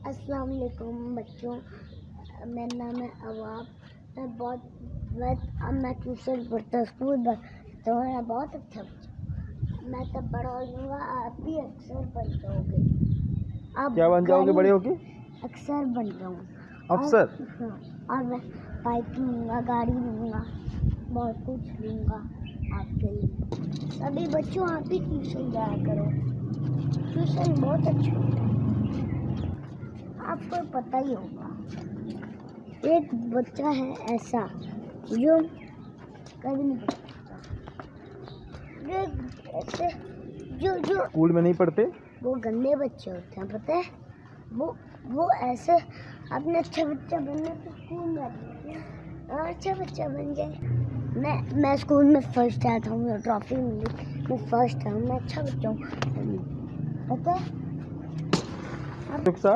अस्सलाम वालेकुम बच्चों, मेरा नाम है अवाब। मैं ट्यूशन पढ़ता स्कूल तो मेरा बहुत अच्छा बच्चा। मैं तब बड़ा हो जाऊँगा, आप भी अक्सर बन जाओगे। आप क्या बन जाओगे बड़े होके? अक्सर बन जाऊँगा। अफसर? हाँ, और मैं बाइक लूँगा, गाड़ी लूँगा, बहुत कुछ लूँगा आपके लिए। सभी बच्चों आप भी ट्यूशन जाया करो, ट्यूशन बहुत अच्छा होता है। आपको पता ही होगा, एक बच्चा है ऐसा जो कभी नहीं पढ़ता, ऐसे जो स्कूल में नहीं पढ़ते, वो गंदे बच्चे होते हैं, पता है। वो ऐसे अपने अच्छा बच्चा बनने तो स्कूल में और अच्छा बच्चा बन जाए। मैं स्कूल में फर्स्ट आया था, मुझे ट्रॉफी मिली, मैं फर्स्ट था, मैं अच्छा बच्चा हूँ, पता है।